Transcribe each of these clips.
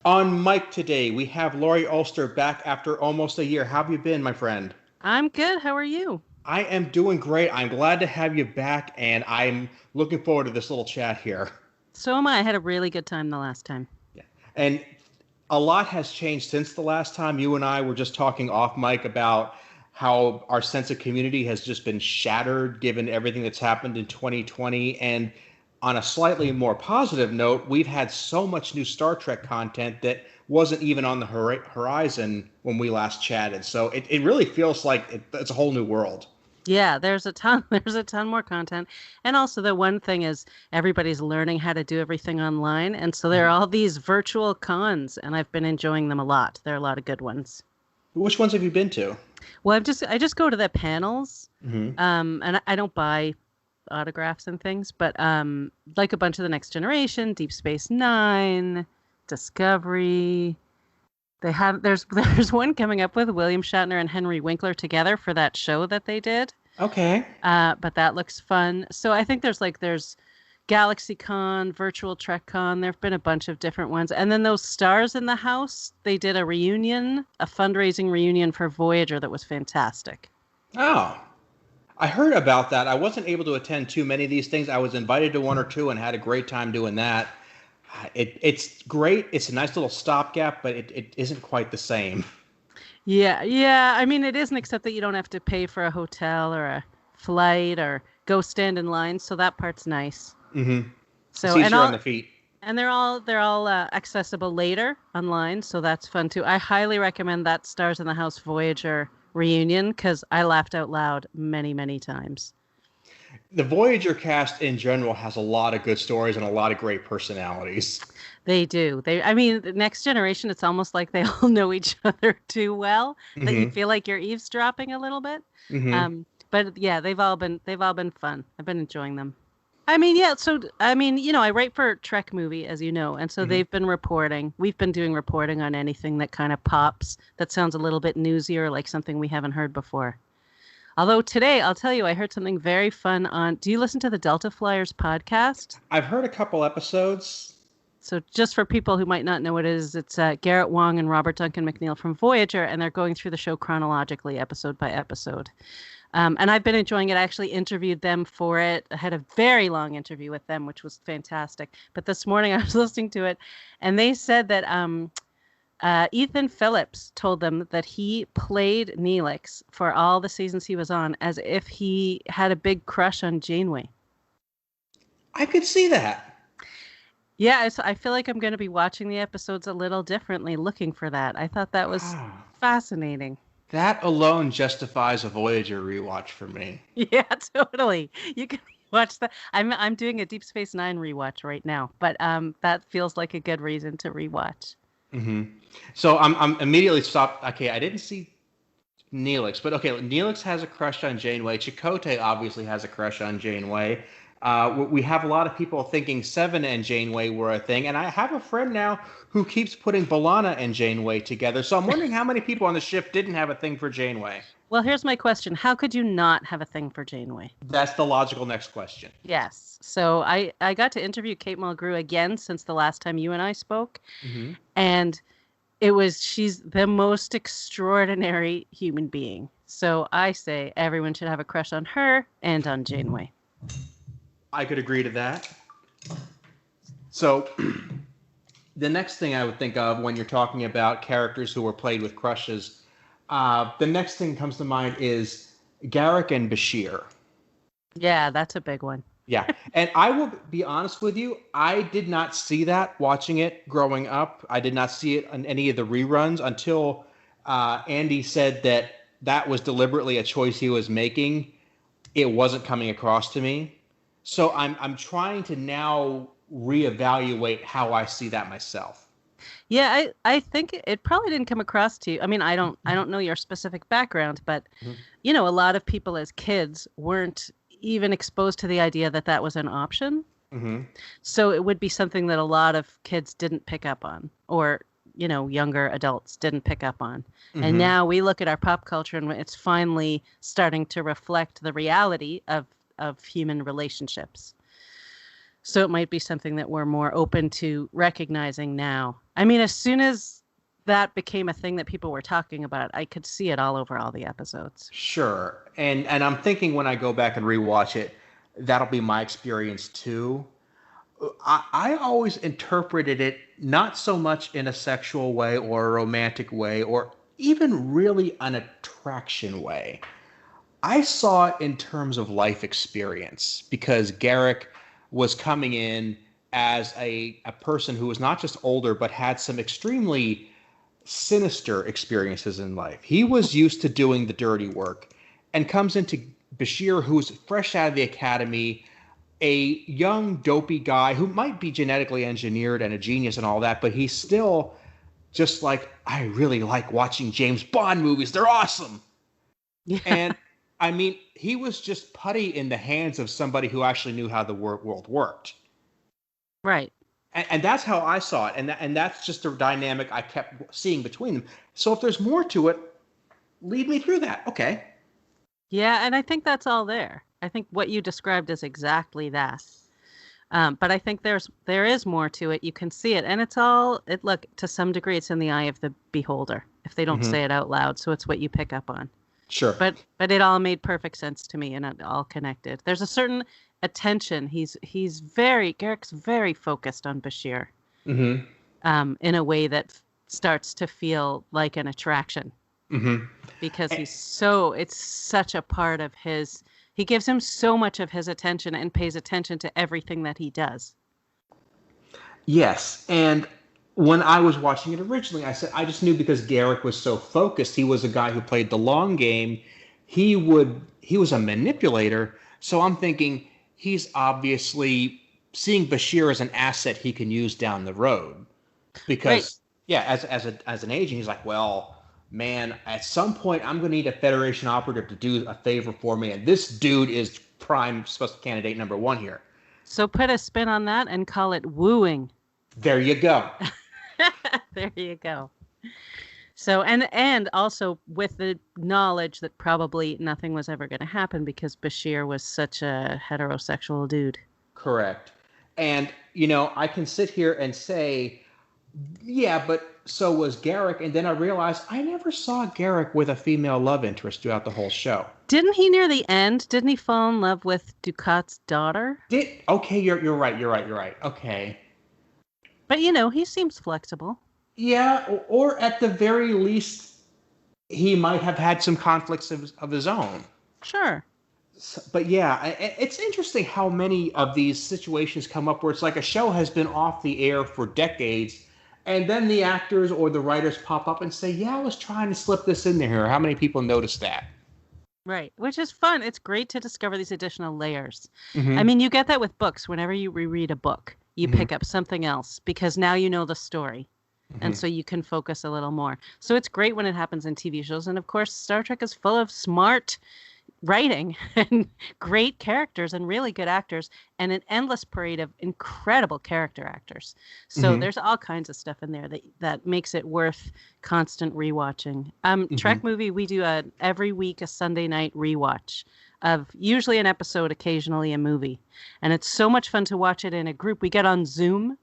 On mic today, we have Laurie Ulster back after almost a year. How have you been, my friend? I'm good. How are you? I am doing great. I'm glad to have you back, and I'm looking forward to this little chat here. So am I. I had a really good time the last time. Yeah. And a lot has changed since the last time. You and I were just talking off mic about how our sense of community has just been shattered given everything that's happened in 2020. And on a slightly more positive note, we've had so much new Star Trek content that wasn't even on the horizon when we last chatted. So it really feels like it's a whole new world. Yeah, there's a ton there's a ton more content. And also the one thing is everybody's learning how to do everything online. And so there are all these virtual cons and I've been enjoying them a lot. There are a lot of good ones. Which ones have you been to? Well, I just go to the panels. Hmm. And I don't buy autographs and things, but like a bunch of the Next Generation, Deep Space Nine, Discovery. There's one coming up with William Shatner and Henry Winkler together for that show that they did. Okay. But that looks fun. So I think there's GalaxyCon, Virtual TrekCon. There've been a bunch of different ones. And then those Stars in the House, they did a reunion, a fundraising reunion for Voyager that was fantastic. Oh, I heard about that. I wasn't able to attend too many of these things. I was invited to one or two and had a great time doing that. It's great. It's a nice little stopgap, but it isn't quite the same. Yeah. I mean, it isn't, except that you don't have to pay for a hotel or a flight or go stand in line. So that part's nice. Mm-hmm. It's So easier on the feet. and they're all accessible later online. So that's fun too. I highly recommend that Stars in the House Voyager reunion because I laughed out loud many, many times. The Voyager cast in general has a lot of good stories and a lot of great personalities. They do. I mean, the Next Generation, it's almost like they all know each other too well that you Mm-hmm. feel like you're eavesdropping a little bit. Mm-hmm. But yeah, they've all been fun. I've been enjoying them. I mean, yeah. So I mean, I write for Trek Movie, as you know, and so Mm-hmm. they've been reporting. We've been doing reporting on anything that kind of pops that sounds a little bit newsy or like something we haven't heard before. Although today, I'll tell you, I heard something very fun on. Do you listen to the Delta Flyers podcast? I've heard a couple episodes. So just for people who might not know what it is, it's Garrett Wang and Robert Duncan McNeil from Voyager, and they're going through the show chronologically, episode by episode. And I've been enjoying it. I actually interviewed them for it. I had a very long interview with them, which was fantastic. But this morning I was listening to it, and they said that Ethan Phillips told them that he played Neelix for all the seasons he was on as if he had a big crush on Janeway. I could see that. Yeah, I feel like I'm going to be watching the episodes a little differently, looking for that. I thought that was Wow. fascinating. That alone justifies a Voyager rewatch for me. Yeah, totally. You can watch that. I'm doing a Deep Space Nine rewatch right now, but that feels like a good reason to rewatch. Hmm. So I'm immediately stopped. Okay, I didn't see Neelix, but okay, Neelix has a crush on Janeway. Chakotay obviously has a crush on Janeway. We have a lot of people thinking Seven and Janeway were a thing, and I have a friend now who keeps putting B'Elanna and Janeway together. So I'm wondering how many people on the ship didn't have a thing for Janeway. Well, here's my question: how could you not have a thing for Janeway? That's the logical next question. Yes. So I got to interview Kate Mulgrew again since the last time you and I spoke, Hmm. and she's the most extraordinary human being. So I say everyone should have a crush on her and on Janeway. I could agree to that. So the next thing I would think of when you're talking about characters who were played with crushes, the next thing comes to mind is Garak and Bashir. Yeah, that's a big one. Yeah, and I will be honest with you, I did not see that watching it growing up. I did not see it on any of the reruns until Andy said that that was deliberately a choice he was making. It wasn't coming across to me. So I'm trying to now reevaluate how I see that myself. Yeah, I think it probably didn't come across to you. I mean, I don't know your specific background, but Mhm. a lot of people as kids weren't even exposed to the idea that that was an option. Hmm. So it would be something that a lot of kids didn't pick up on, or younger adults didn't pick up on. And Hmm. now we look at our pop culture and it's finally starting to reflect the reality of human relationships. So it might be something that we're more open to recognizing now. I mean, as soon as that became a thing that people were talking about, I could see it all over all the episodes. Sure. And I'm thinking when I go back and rewatch it, that'll be my experience too. I always interpreted it not so much in a sexual way or a romantic way or even really an attraction way. I saw it in terms of life experience because Garak was coming in as a person who was not just older, but had some extremely sinister experiences in life. He was used to doing the dirty work and comes into Bashir, who's fresh out of the academy, a young, dopey guy who might be genetically engineered and a genius and all that, but he's still just like, I really like watching James Bond movies. They're awesome. Yeah. And I mean, he was just putty in the hands of somebody who actually knew how the world worked. Right. And that's how I saw it. And that's just the dynamic I kept seeing between them. So if there's more to it, lead me through that. Okay. Yeah, and I think that's all there. I think what you described is exactly that. But I think there is more to it. You can see it. And look, to some degree, it's in the eye of the beholder if they don't say it out loud. So it's what you pick up on. Sure. But it all made perfect sense to me and it all connected. There's a certain attention. Garak's very focused on Bashir in a way that starts to feel like an attraction. Because it's such a part of he gives him so much of his attention and pays attention to everything that he does. Yes. And when I was watching it originally, I said, I just knew because Garak was so focused, he was a guy who played the long game. He was a manipulator. So I'm thinking he's obviously seeing Bashir as an asset he can use down the road. Because, as an agent, he's like, well, man, at some point I'm going to need a Federation operative to do a favor for me. And this dude is prime supposed candidate number one here. So put a spin on that and call it wooing. There you go. There you go. So, and also with the knowledge that probably nothing was ever going to happen because Bashir was such a heterosexual dude. Correct. And, I can sit here and say, yeah, but so was Garak. And then I realized I never saw Garak with a female love interest throughout the whole show. Didn't he near the end? Didn't he fall in love with Ducat's daughter? Okay, you're right. Okay. But, he seems flexible. Yeah, or at the very least, he might have had some conflicts of his own. Sure. But yeah, it's interesting how many of these situations come up where it's like a show has been off the air for decades, and then the actors or the writers pop up and say, yeah, I was trying to slip this in there. How many people noticed that? Right, which is fun. It's great to discover these additional layers. I mean, you get that with books. Whenever you reread a book, you pick up something else because now you know the story. And so you can focus a little more. So it's great when it happens in TV shows. And of course, Star Trek is full of smart writing and great characters and really good actors and an endless parade of incredible character actors. So there's all kinds of stuff in there that makes it worth constant rewatching. Trek Movie, we do every week a Sunday night rewatch of usually an episode, occasionally a movie. And it's so much fun to watch it in a group. We get on Zoom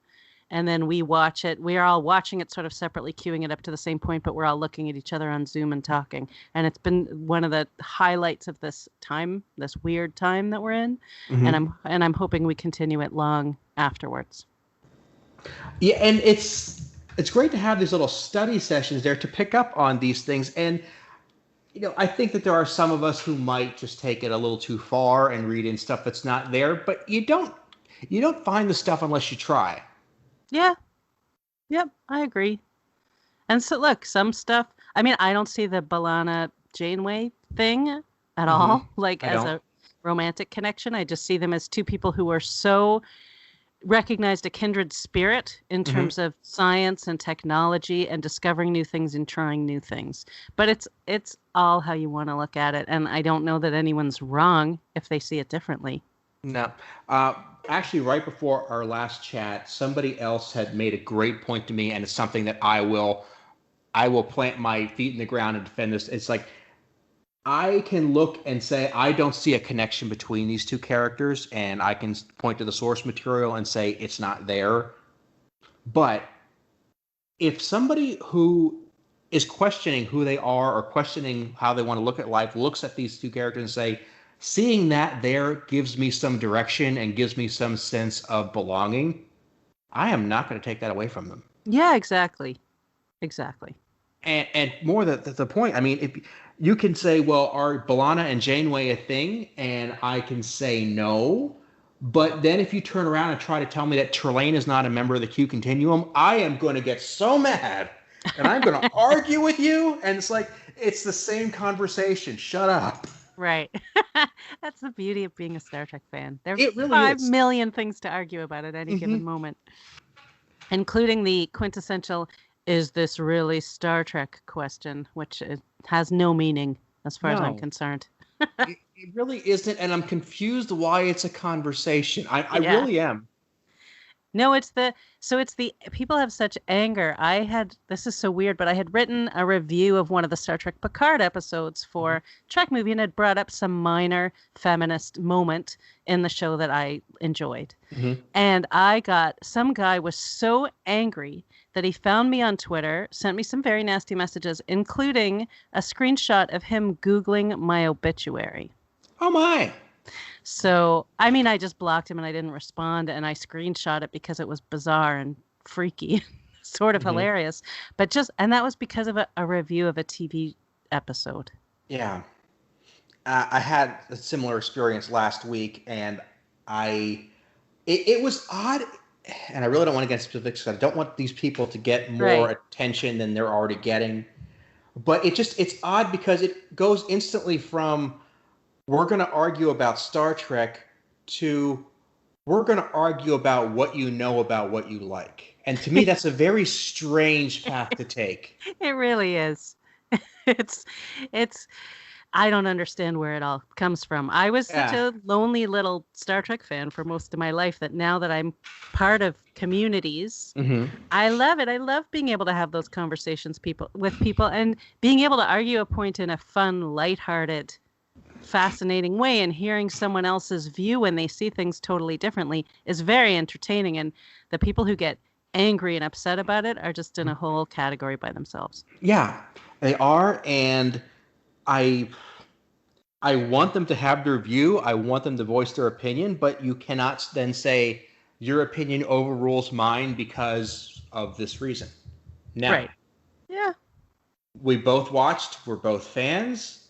and then we watch it. We are all watching it sort of separately, queuing it up to the same point, but we're all looking at each other on Zoom and talking. And it's been one of the highlights of this time, this weird time that we're in. And I'm hoping we continue it long afterwards. Yeah, and it's great to have these little study sessions there to pick up on these things. And I think that there are some of us who might just take it a little too far and read in stuff that's not there, but you don't find the stuff unless you try. Yeah. Yep, I agree. And so, look, some stuff, I mean, I don't see the B'Elanna Janeway thing at all, as a romantic connection. I just see them as two people who are so recognized a kindred spirit in terms of science and technology and discovering new things and trying new things. But it's all how you want to look at it. And I don't know that anyone's wrong if they see it differently. No. Actually, right before our last chat, somebody else had made a great point to me, and it's something that I will plant my feet in the ground and defend this. It's like, I can look and say, I don't see a connection between these two characters, and I can point to the source material and say it's not there. But if somebody who is questioning who they are or questioning how they want to look at life looks at these two characters and say, seeing that there gives me some direction and gives me some sense of belonging, I am not going to take that away from them. Yeah, exactly. Exactly. And more the point, I mean, if you can say, well, are B'Elanna and Janeway a thing? And I can say no. But then if you turn around and try to tell me that Trelane is not a member of the Q Continuum, I am going to get so mad. And I'm going to argue with you. And it's like, it's the same conversation. Shut up. Right. That's the beauty of being a Star Trek fan. There are really 5 million things to argue about at any given Mm-hmm. moment, including the quintessential, is this really Star Trek question, which has no meaning as far as I'm No. concerned. It really isn't. And I'm confused why it's a conversation. I Yeah. really am. No, it's the people have such anger. This is so weird, but I had written a review of one of the Star Trek Picard episodes for Trek Movie and had brought up some minor feminist moment in the show that I enjoyed. Mm-hmm. And some guy was so angry that he found me on Twitter, sent me some very nasty messages, including a screenshot of him Googling my obituary. Oh my. So, I mean, I just blocked him and I didn't respond, and I screenshot it because it was bizarre and freaky, sort of hilarious. But and that was because of a review of a TV episode. Yeah. I had a similar experience last week, and it was odd, and I really don't want to get specifics because I don't want these people to get more attention than they're already getting. But it's odd because it goes instantly from, we're going to argue about Star Trek, to we're going to argue about what you know about what you like. And to me, that's a very strange path to take. It really is. It's I don't understand where it all comes from. I was such a lonely little Star Trek fan for most of my life that now that I'm part of communities, I love it. I love being able to have those conversations with people and being able to argue a point in a fun, lighthearted, fascinating way, and hearing someone else's view when they see things totally differently is very entertaining. And the people who get angry and upset about it are just in a whole category by themselves. Yeah, they are. And I want them to have their view. I want them to voice their opinion, but you cannot then say your opinion overrules mine because of this reason. Now, right. Yeah. We both watched. We're both fans.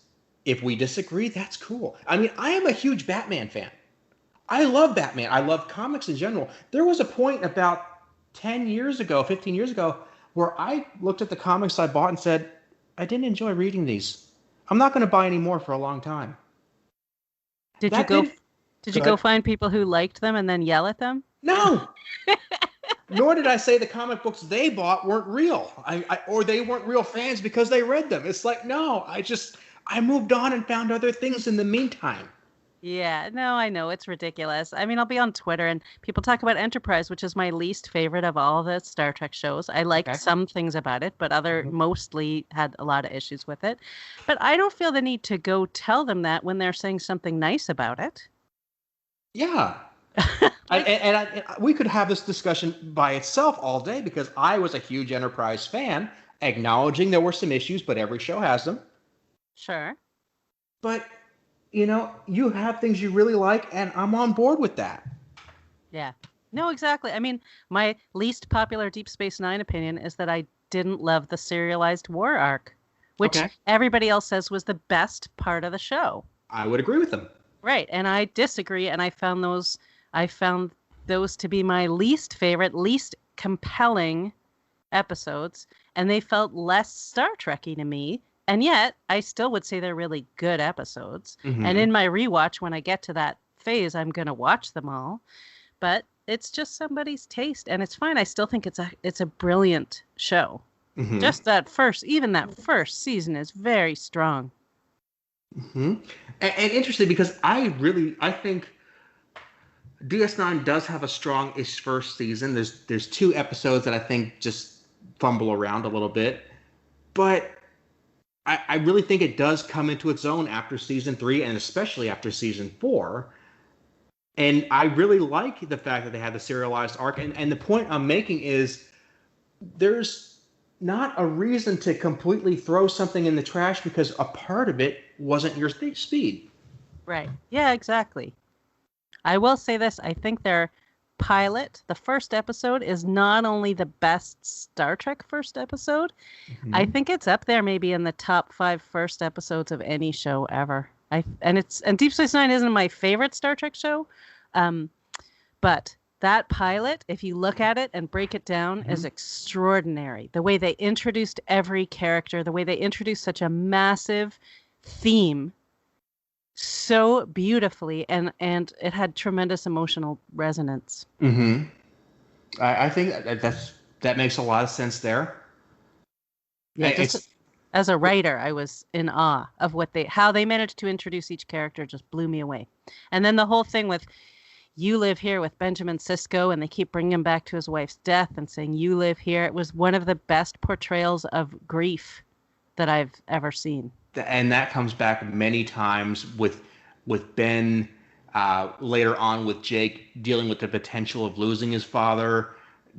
If we disagree, that's cool. I mean, I am a huge Batman fan. I love Batman. I love comics in general. There was a point about 10 years ago, 15 years ago, where I looked at the comics I bought and said, I didn't enjoy reading these. I'm not going to buy any more for a long time. Did you go find people who liked them and then yell at them? No. Nor did I say the comic books they bought weren't real. Or they weren't real fans because they read them. It's like, no, I moved on and found other things in the meantime. Yeah, no, I know. It's ridiculous. I mean, I'll be on Twitter and people talk about Enterprise, which is my least favorite of all the Star Trek shows. I liked some things about it, but mostly had a lot of issues with it. But I don't feel the need to go tell them that when they're saying something nice about it. Yeah. We could have this discussion by itself all day because I was a huge Enterprise fan, acknowledging there were some issues, but every show has them. Sure. But you have things you really like, and I'm on board with that. Yeah. No, exactly. I mean, my least popular Deep Space Nine opinion is that I didn't love the serialized war arc, which everybody else says was the best part of the show. I would agree with them. Right. And I disagree, and I found those to be my least favorite, least compelling episodes, and they felt less Star Trekky to me. And yet, I still would say they're really good episodes. And in my rewatch, when I get to that phase, I'm going to watch them all. But it's just somebody's taste, and it's fine. I still think it's a brilliant show. Just that first season is very strong. And interesting because I think DS9 does have a strong-ish first season. There's 2 episodes that I think just fumble around a little bit, but I really think it does come into its own after season 3, and especially after season 4. And I really like the fact that they had the serialized arc. And the point I'm making is there's not a reason to completely throw something in the trash because a part of it wasn't your speed. Right. Yeah, exactly. I will say this. I think their pilot, the first episode, is not only the best Star Trek first episode, I think it's up there maybe in the top 5 first episodes of any show ever. And Deep Space Nine isn't my favorite Star Trek show, but that pilot, if you look at it and break it down, is extraordinary. The way they introduced every character, the way they introduced such a massive theme so beautifully, and it had tremendous emotional resonance. I think that makes a lot of sense there. Yeah, just as a writer, I was in awe of how they managed to introduce each character. Just blew me away. And then the whole thing with "You Live Here" with Benjamin Sisko, and they keep bringing him back to his wife's death and saying "You live here." It was one of the best portrayals of grief that I've ever seen. And that comes back many times with Ben, later on with Jake, dealing with the potential of losing his father,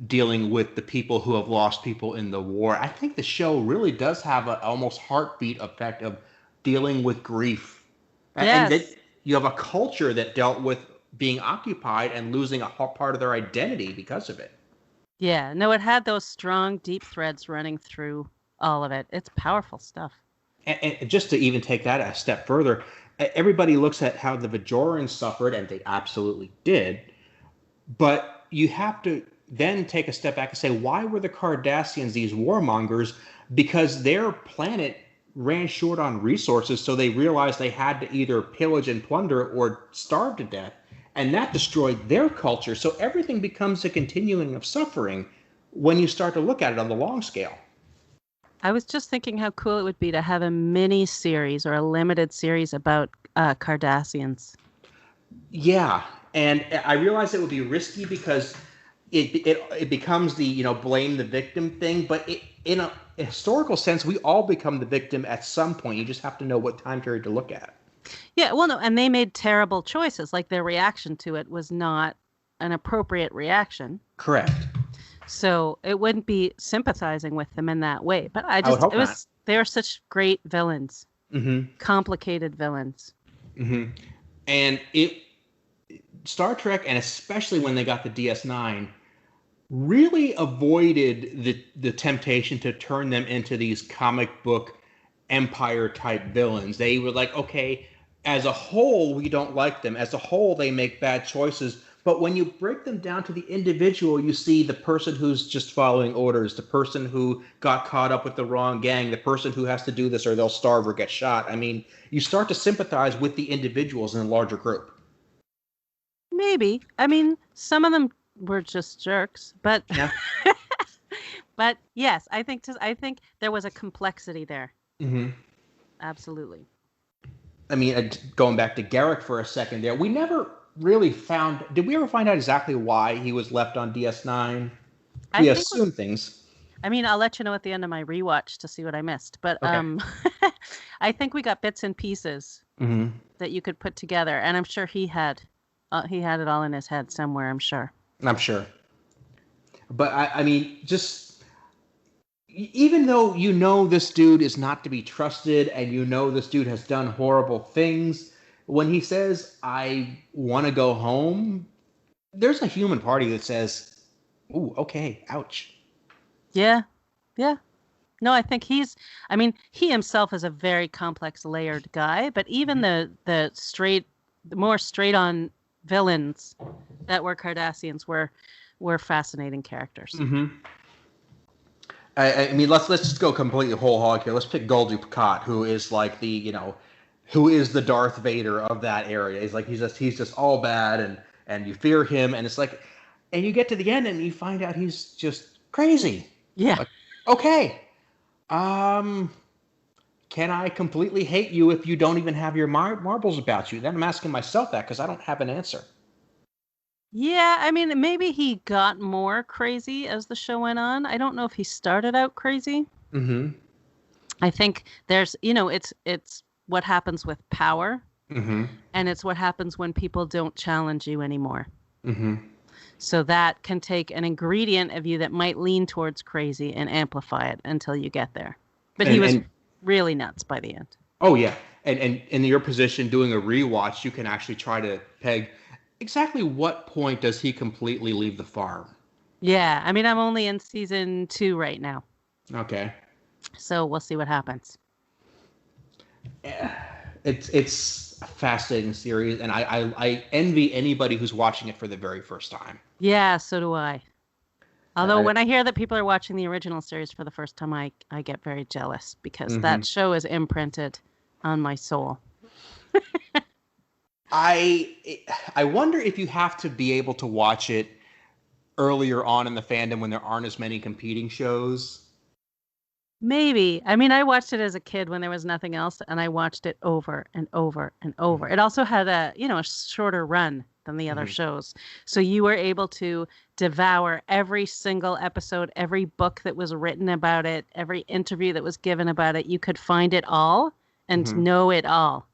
dealing with the people who have lost people in the war. I think the show really does have an almost heartbeat effect of dealing with grief. Yes. And that you have a culture that dealt with being occupied and losing a part of their identity because of it. Yeah, no, it had those strong, deep threads running through all of it. It's powerful stuff. And just to even take that a step further, everybody looks at how the Bajorans suffered, and they absolutely did. But you have to then take a step back and say, why were the Cardassians these warmongers? Because their planet ran short on resources, so they realized they had to either pillage and plunder or starve to death. And that destroyed their culture. So everything becomes a continuing of suffering when you start to look at it on the long scale. I was just thinking how cool it would be to have a mini series or a limited series about Cardassians. Yeah, and I realize it would be risky because it becomes the blame the victim thing. But in a historical sense, we all become the victim at some point. You just have to know what time period to look at. Yeah, well, no, and they made terrible choices. Like their reaction to it was not an appropriate reaction. Correct. So it wouldn't be sympathizing with them in that way. But they are such great villains, complicated villains. And Star Trek, and especially when they got the DS9, really avoided the temptation to turn them into these comic book Empire type villains. They were like, okay, as a whole, we don't like them. As a whole, they make bad choices. But when you break them down to the individual, you see the person who's just following orders, the person who got caught up with the wrong gang, the person who has to do this or they'll starve or get shot. I mean, you start to sympathize with the individuals in a larger group. Maybe. I mean, some of them were just jerks, but yeah. But yes, I think there was a complexity there. Absolutely. I mean, going back to Garak for a second there, we never really did we ever find out exactly why he was left on DS9? We assume things. I mean, I'll let you know at the end of my rewatch to see what I missed. But okay. I think we got bits and pieces that you could put together. And I'm sure he had it all in his head somewhere, I'm sure. But I mean, just even though this dude is not to be trusted and this dude has done horrible things, when he says, I want to go home, there's a human party that says, ooh, okay, ouch. Yeah. No, I think he himself is a very complex, layered guy, but even the more straight-on villains that were Cardassians were fascinating characters. I mean, let's just go completely whole hog here. Let's pick Goldy Picot, who is like who is the Darth Vader of that area. He's just all bad, and you fear him, and it's like, and you get to the end and you find out he's just crazy. Yeah. Like, okay. Can I completely hate you if you don't even have your marbles about you? Then I'm asking myself that because I don't have an answer. Yeah, I mean, maybe he got more crazy as the show went on. I don't know if he started out crazy. I think there's, it's what happens with power, Mm-hmm. and it's what happens when people don't challenge you anymore. Mm-hmm. So that can take an ingredient of you that might lean towards crazy and amplify it until you get there. But he was really nuts by the end. Oh, yeah. And in your position, doing a rewatch, you can actually try to peg exactly what point does he completely leave the farm. Yeah. I mean, I'm only in season 2 right now. Okay. So we'll see what happens. It's a fascinating series, and I envy anybody who's watching it for the very first time. Yeah, so do I. Although when I hear that people are watching the original series for the first time, I get very jealous because that show is imprinted on my soul. I wonder if you have to be able to watch it earlier on in the fandom when there aren't as many competing shows. Maybe. I mean, I watched it as a kid when there was nothing else, and I watched it over and over and over. It also had a shorter run than the other shows. So you were able to devour every single episode, every book that was written about it, every interview that was given about it. You could find it all and know it all.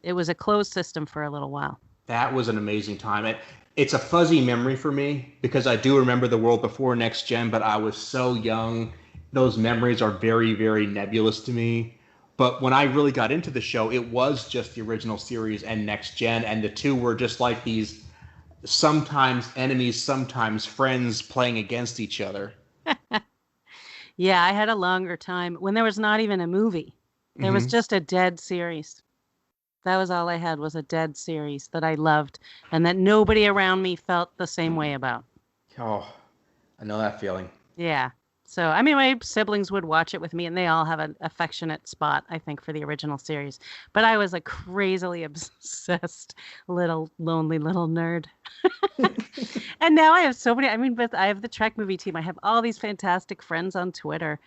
It was a closed system for a little while. That was an amazing time. It's a fuzzy memory for me because I do remember the world before Next Gen, but I was so young. Those memories are very, very nebulous to me. But when I really got into the show, it was just the original series and Next Gen, and the two were just like these sometimes enemies, sometimes friends playing against each other. Yeah, I had a longer time when there was not even a movie. There was just a dead series. That was all I had, was a dead series that I loved and that nobody around me felt the same way about. Oh, I know that feeling. Yeah. So, I mean, my siblings would watch it with me, and they all have an affectionate spot, I think, for the original series. But I was a crazily obsessed lonely little nerd. And now I have so many. I mean, I have the Trek movie team. I have all these fantastic friends on Twitter,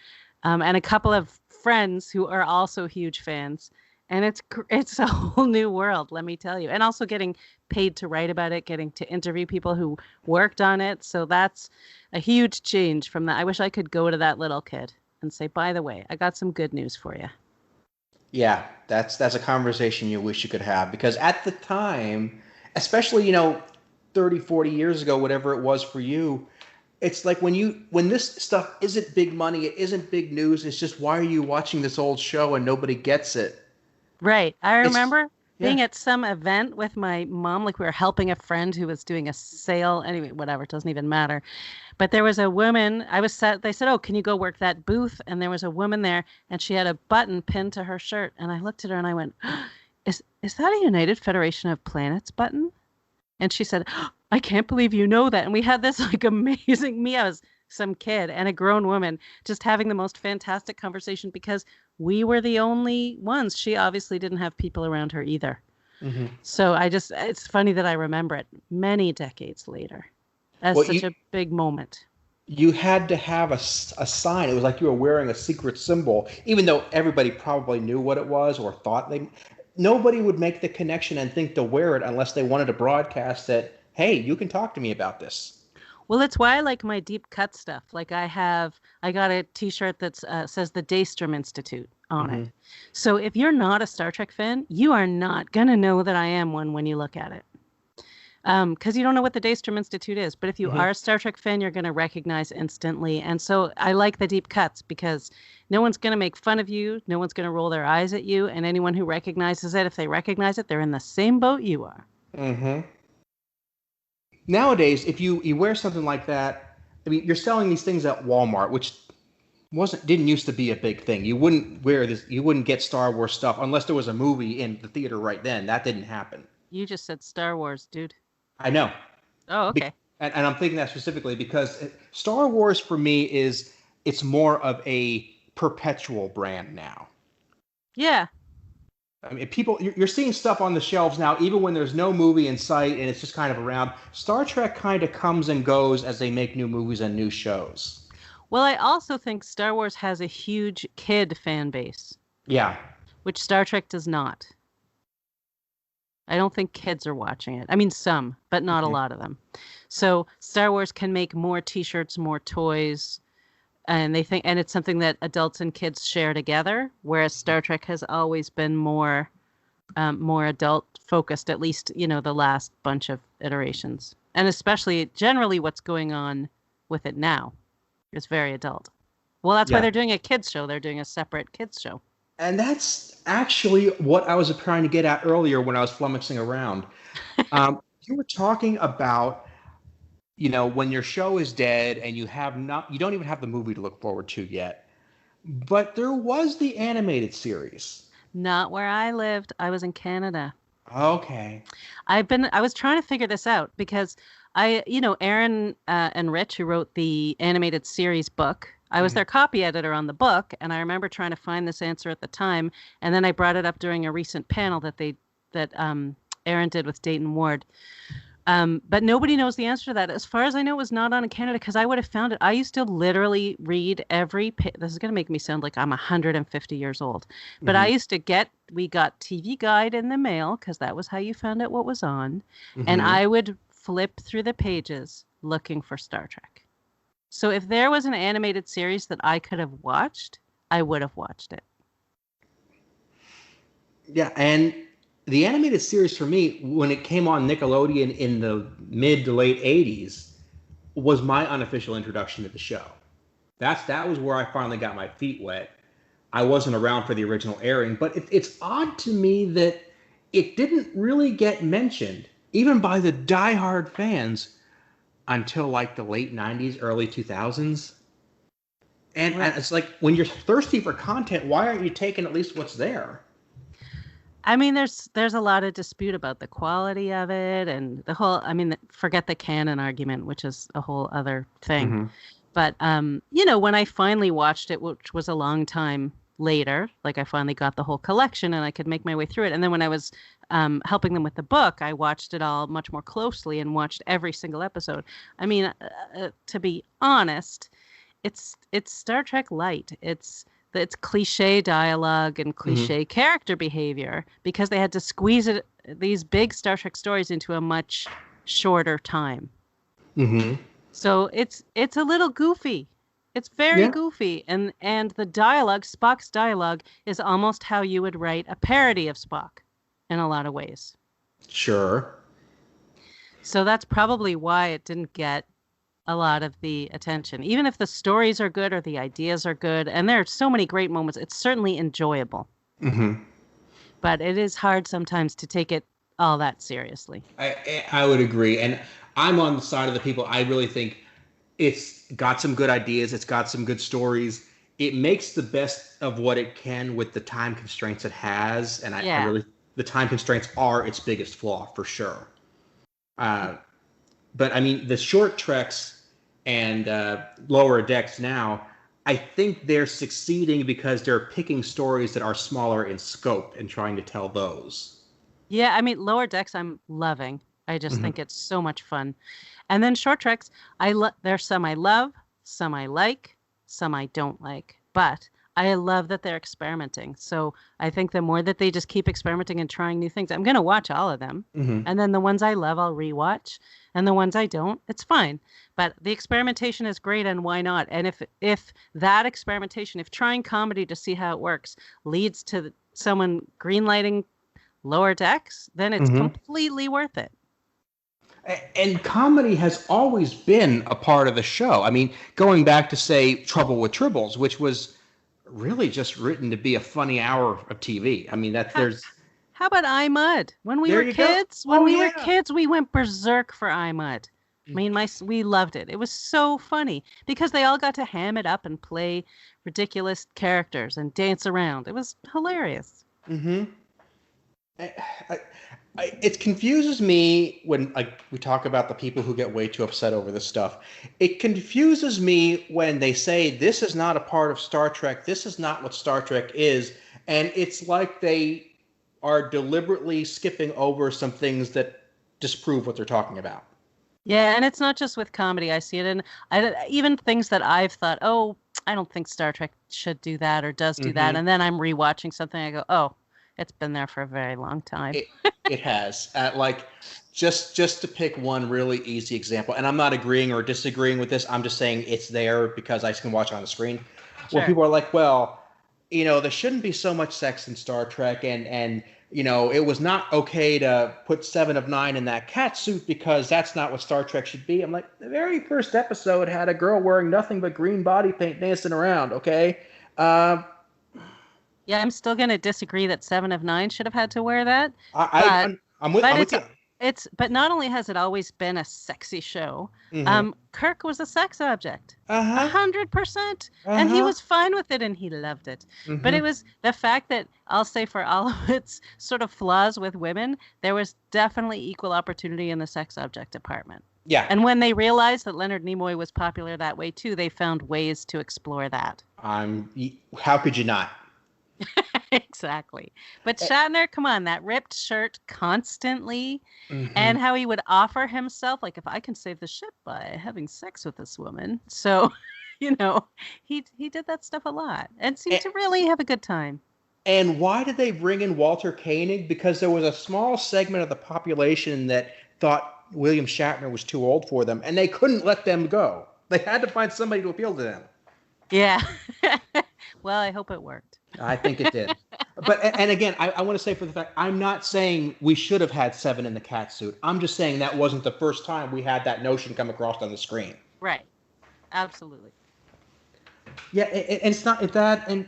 and a couple of friends who are also huge fans. And it's a whole new world, let me tell you. And also getting paid to write about it, getting to interview people who worked on it. So that's a huge change from that. I wish I could go to that little kid and say, by the way, I got some good news for you. Yeah, that's a conversation you wish you could have, because at the time, especially, 30, 40 years ago, whatever it was for you, it's like when this stuff isn't big money, it isn't big news, it's just, why are you watching this old show and nobody gets it? Right. I remember being at some event with my mom, like we were helping a friend who was doing a sale. Anyway, whatever, it doesn't even matter. But there was a woman, they said, oh, can you go work that booth? And there was a woman there, and she had a button pinned to her shirt. And I looked at her and I went, is that a United Federation of Planets button? And she said, I can't believe you know that. And we had this amazing, I was some kid and a grown woman just having the most fantastic conversation because we were the only ones. She obviously didn't have people around her either. So it's funny that I remember it many decades later as such a big moment. You had to have a sign. It was like you were wearing a secret symbol, even though everybody probably knew what it was or thought nobody would make the connection and think to wear it unless they wanted to broadcast that, hey, you can talk to me about this. Well, it's why I like my deep cut stuff. Like I got a T-shirt that says the Daystrom Institute on it. So if you're not a Star Trek fan, you are not going to know that I am one when you look at it. Because you don't know what the Daystrom Institute is. But if you are a Star Trek fan, you're going to recognize instantly. And so I like the deep cuts because no one's going to make fun of you. No one's going to roll their eyes at you. And anyone who recognizes it, if they recognize it, they're in the same boat you are. Nowadays, if you wear something like that, I mean, you're selling these things at Walmart, which didn't used to be a big thing. You wouldn't wear this. You wouldn't get Star Wars stuff unless there was a movie in the theater right then. That didn't happen. You just said Star Wars, dude. I know. Oh, okay. And I'm thinking that specifically because Star Wars for me it's more of a perpetual brand now. Yeah. I mean, you're seeing stuff on the shelves now, even when there's no movie in sight and it's just kind of around. Star Trek kind of comes and goes as they make new movies and new shows. Well, I also think Star Wars has a huge kid fan base. Yeah. Which Star Trek does not. I don't think kids are watching it. I mean, some, but not a lot of them. So Star Wars can make more T-shirts, more toys, and it's something that adults and kids share together, whereas Star Trek has always been more adult focused, at least, the last bunch of iterations. And especially generally what's going on with it now is very adult. Well, that's why they're doing a kids show. They're doing a separate kids show. And that's actually what I was trying to get at earlier when I was flummoxing around. You were talking about, when your show is dead and you don't even have the movie to look forward to yet. But there was the animated series. Not where I lived. I was in Canada. Okay. I was trying to figure this out because Aaron and Rich, who wrote the animated series book, I was their copy editor on the book, and I remember trying to find this answer at the time, and then I brought it up during a recent panel that Aaron did with Dayton Ward. But nobody knows the answer to that. As far as I know, it was not on in Canada because I would have found it. I used to literally read this is going to make me sound like I'm 150 years old. But I used to we got TV Guide in the mail because that was how you found out what was on. And I would flip through the pages looking for Star Trek. So if there was an animated series that I could have watched, I would have watched it. Yeah, and the animated series for me, when it came on Nickelodeon in the mid to late 80s, was my unofficial introduction to the show. That was where I finally got my feet wet. I wasn't around for the original airing, but it's odd to me that it didn't really get mentioned, even by the diehard fans, until like the late 90s, early 2000s. And it's like, when you're thirsty for content, why aren't you taking at least what's there? I mean, there's a lot of dispute about the quality of it and the whole, forget the canon argument, which is a whole other thing. But, when I finally watched it, which was a long time later, like I finally got the whole collection and I could make my way through it. And then when I was helping them with the book, I watched it all much more closely and watched every single episode. I mean, to be honest, it's Star Trek light. It's cliche dialogue and cliche character behavior because they had to squeeze these big Star Trek stories into a much shorter time. So it's a little goofy. It's very goofy. And the dialogue, Spock's dialogue, is almost how you would write a parody of Spock in a lot of ways. Sure. So that's probably why it didn't get a lot of the attention. Even if the stories are good or the ideas are good, and there are so many great moments, it's certainly enjoyable. But it is hard sometimes to take it all that seriously. I would agree. And I'm on the side of the people. I really think it's got some good ideas. It's got some good stories. It makes the best of what it can with the time constraints it has. And I really, the time constraints are its biggest flaw for sure. But I mean, the short treks and lower decks now, I think they're succeeding because they're picking stories that are smaller in scope and trying to tell those. Yeah, I mean, lower decks I'm loving. I just think it's so much fun. And then short treks, there's some I love, some I like, some I don't like. But I love that they're experimenting. So I think the more that they just keep experimenting and trying new things, I'm going to watch all of them. And then the ones I love, I'll rewatch. And the ones I don't, it's fine. But the experimentation is great, and why not? And if that experimentation, if trying comedy to see how it works leads to someone greenlighting lower decks, then it's completely worth it. And comedy has always been a part of the show. I mean, going back to, say, Trouble with Tribbles, which was really just written to be a funny hour of TV. I mean, How about I Mud? When we were kids, we went berserk for I Mud. I mean, we loved it. It was so funny because they all got to ham it up and play ridiculous characters and dance around. It was hilarious. It confuses me when we talk about the people who get way too upset over this stuff. It confuses me when they say this is not a part of Star Trek. This is not what Star Trek is. And it's like they are deliberately skipping over some things that disprove what they're talking about. Yeah, and it's not just with comedy. I see it in even things that I've thought, oh, I don't think Star Trek should do that or does do that. And then I'm rewatching something. I go, oh, it's been there for a very long time. It has. Just to pick one really easy example, and I'm not agreeing or disagreeing with this. I'm just saying it's there because I can watch it on the screen. Sure. Where people are like, well, there shouldn't be so much sex in Star Trek, and it was not okay to put 7 of 9 in that cat suit because that's not what Star Trek should be. I'm like, the very first episode had a girl wearing nothing but green body paint dancing around, okay? Yeah, I'm still going to disagree that 7 of 9 should have had to wear that. I'm with you. But not only has it always been a sexy show, Kirk was a sex object, 100%, and he was fine with it and he loved it. But it was the fact that, I'll say, for all of its sort of flaws with women, there was definitely equal opportunity in the sex object department. Yeah. And when they realized that Leonard Nimoy was popular that way too, they found ways to explore that. How could you not? Exactly. But Shatner, come on, that ripped shirt constantly, and how he would offer himself, like, if I can save the ship by having sex with this woman. So, he did that stuff a lot and seemed to really have a good time. And why did they bring in Walter Koenig? Because there was a small segment of the population that thought William Shatner was too old for them, and they couldn't let them go. They had to find somebody to appeal to them. Yeah. Well, I hope it worked. I think it did. But and again, I want to say for the fact, I'm not saying we should have had 7 in the cat suit. I'm just saying that wasn't the first time we had that notion come across on the screen. Right. Absolutely. Yeah, and it's not that, and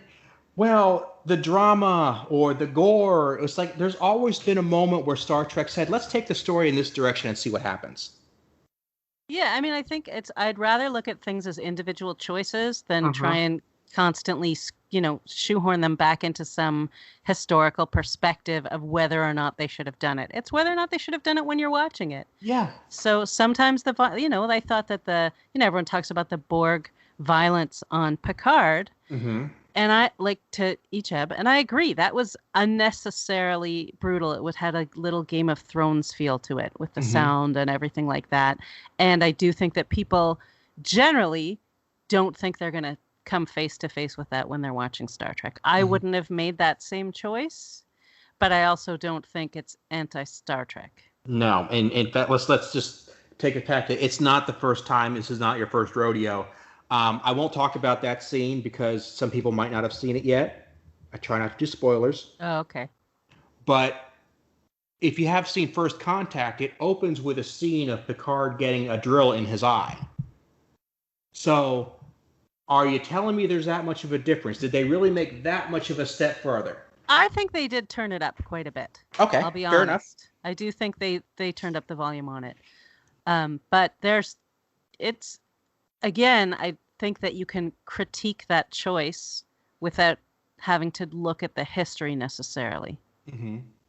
well, the drama or the gore, it's like there's always been a moment where Star Trek said, let's take the story in this direction and see what happens. Yeah, I mean, I think I'd rather look at things as individual choices than try and constantly, shoehorn them back into some historical perspective of whether or not they should have done it. It's whether or not they should have done it when you're watching it. Yeah. So sometimes they thought that everyone talks about the Borg violence on Picard. And I like to Icheb, and I agree that was unnecessarily brutal. It had a little Game of Thrones feel to it with the sound and everything like that. And I do think that people generally don't think they're going to come face to face with that when they're watching Star Trek. I wouldn't have made that same choice, but I also don't think it's anti-Star Trek. No, and in fact, let's just take it back to, it's not the first time. This is not your first rodeo. I won't talk about that scene because some people might not have seen it yet. I try not to do spoilers. Oh, okay. But if you have seen First Contact, it opens with a scene of Picard getting a drill in his eye. So, are you telling me there's that much of a difference? Did they really make that much of a step further? I think they did turn it up quite a bit. Okay, I'll be fair honest. Enough. I do think they turned up the volume on it. But again, I think that you can critique that choice without having to look at the history necessarily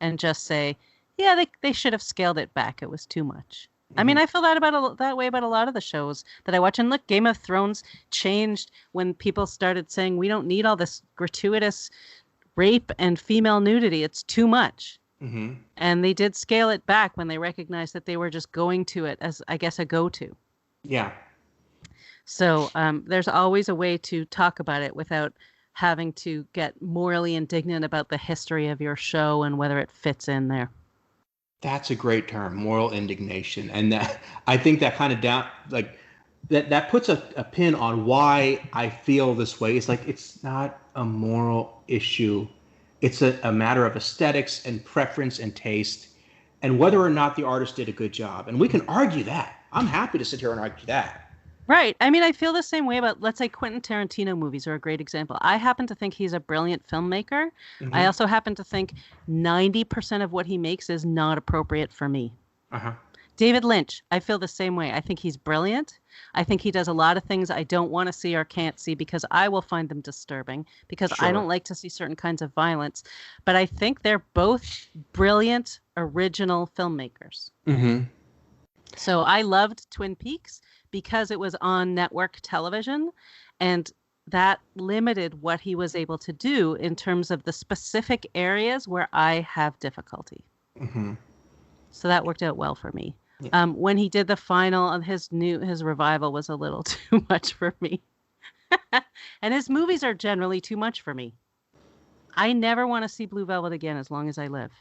and just say, yeah, they should have scaled it back. It was too much. I mean, I feel that way about a lot of the shows that I watch. And look, Game of Thrones changed when people started saying, we don't need all this gratuitous rape and female nudity. It's too much. And they did scale it back when they recognized that they were just going to it as, I guess, a go-to. Yeah. So there's always a way to talk about it without having to get morally indignant about the history of your show and whether it fits in there. That's a great term, moral indignation. And that, I think that kind of that puts a pin on why I feel this way. It's like, it's not a moral issue. It's a matter of aesthetics and preference and taste and whether or not the artist did a good job. And we can argue that. I'm happy to sit here and argue that. Right. I mean, I feel the same way about, let's say, Quentin Tarantino movies are a great example. I happen to think he's a brilliant filmmaker. I also happen to think 90% of what he makes is not appropriate for me. David Lynch, I feel the same way. I think he's brilliant. I think he does a lot of things I don't want to see or can't see because I will find them disturbing because I don't like to see certain kinds of violence. But I think they're both brilliant, original filmmakers. So I loved Twin Peaks because it was on network television, and that limited what he was able to do in terms of the specific areas where I have difficulty. So that worked out well for me. When he did the final of his revival was a little too much for me. And his movies are generally too much for me. I never want to see Blue Velvet again as long as I live.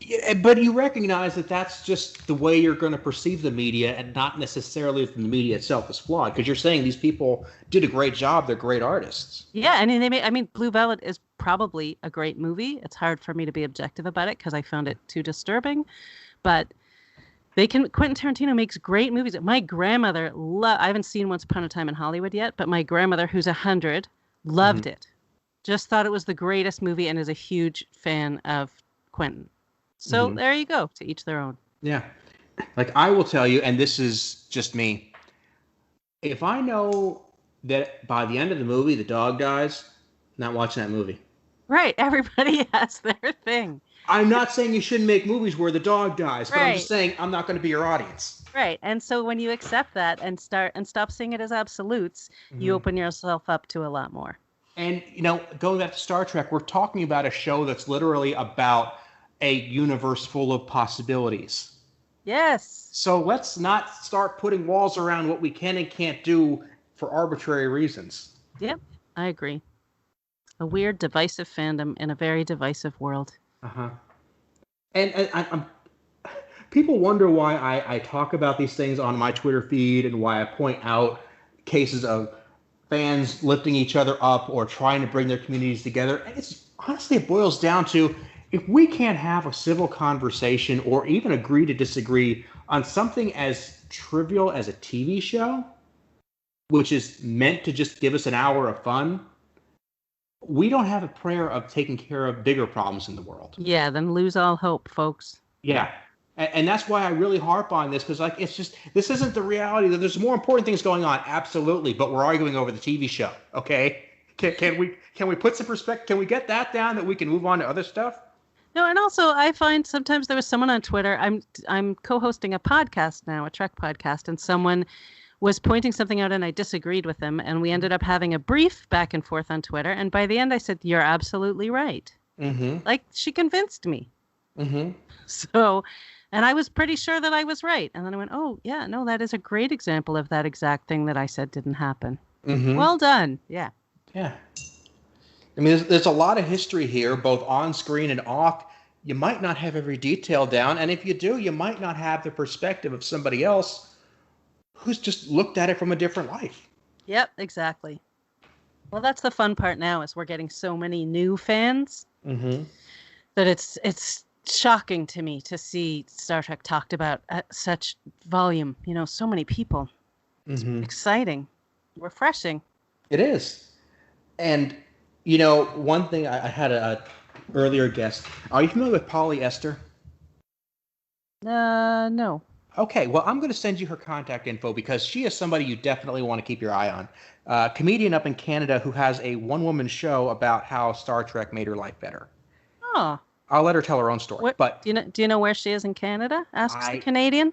Yeah, but you recognize that that's just the way you're going to perceive the media, and not necessarily that the media itself is flawed. Because you're saying these people did a great job; they're great artists. Yeah, I mean, Blue Velvet is probably a great movie. It's hard for me to be objective about it because I found it too disturbing. But Quentin Tarantino makes great movies. My grandmother, I haven't seen Once Upon a Time in Hollywood yet, but my grandmother, who's 100, loved it. Just thought it was the greatest movie and is a huge fan of Quentin. So there you go, to each their own. Yeah. Like, I will tell you, and this is just me, if I know that by the end of the movie the dog dies, I'm not watching that movie. Right. Everybody has their thing. I'm not saying you shouldn't make movies where the dog dies, but I'm just saying I'm not going to be your audience. Right. And so when you accept that and stop seeing it as absolutes, you open yourself up to a lot more. And, going back to Star Trek, we're talking about a show that's literally about a universe full of possibilities. Yes. So let's not start putting walls around what we can and can't do for arbitrary reasons. Yep, I agree. A weird, divisive fandom in a very divisive world. Uh-huh. And I'm people wonder why I talk about these things on my Twitter feed and why I point out cases of fans lifting each other up or trying to bring their communities together. And it's honestly, it boils down to, if we can't have a civil conversation or even agree to disagree on something as trivial as a TV show, which is meant to just give us an hour of fun, we don't have a prayer of taking care of bigger problems in the world. Yeah, then lose all hope, folks. Yeah. And that's why I really harp on this, because it's just, this isn't the reality. There's more important things going on, absolutely, but we're arguing over the TV show, okay? Can we put some perspective? Can we get that down that we can move on to other stuff? No, and also I find sometimes there was someone on Twitter. I'm co-hosting a podcast now, a Trek podcast, and someone was pointing something out and I disagreed with them, and we ended up having a brief back and forth on Twitter, and by the end I said, "You're absolutely right." Like, she convinced me. So, and I was pretty sure that I was right, and then I went, "Oh yeah, no, that is a great example of that exact thing that I said didn't happen." Well done. Yeah. I mean, there's a lot of history here, both on screen and off. You might not have every detail down, and if you do, you might not have the perspective of somebody else who's just looked at it from a different life. Yep, exactly. Well, that's the fun part now, is we're getting so many new fans that it's shocking to me to see Star Trek talked about at such volume. So many people. It's exciting, refreshing. It is. And one thing, I had a earlier guest. Are you familiar with polyester? No. Okay, well, I'm going to send you her contact info because she is somebody you definitely want to keep your eye on. Comedian up in Canada who has a one-woman show about how Star Trek made her life better. Oh. I'll let her tell her own story. But do you know where she is in Canada? Asks the Canadian.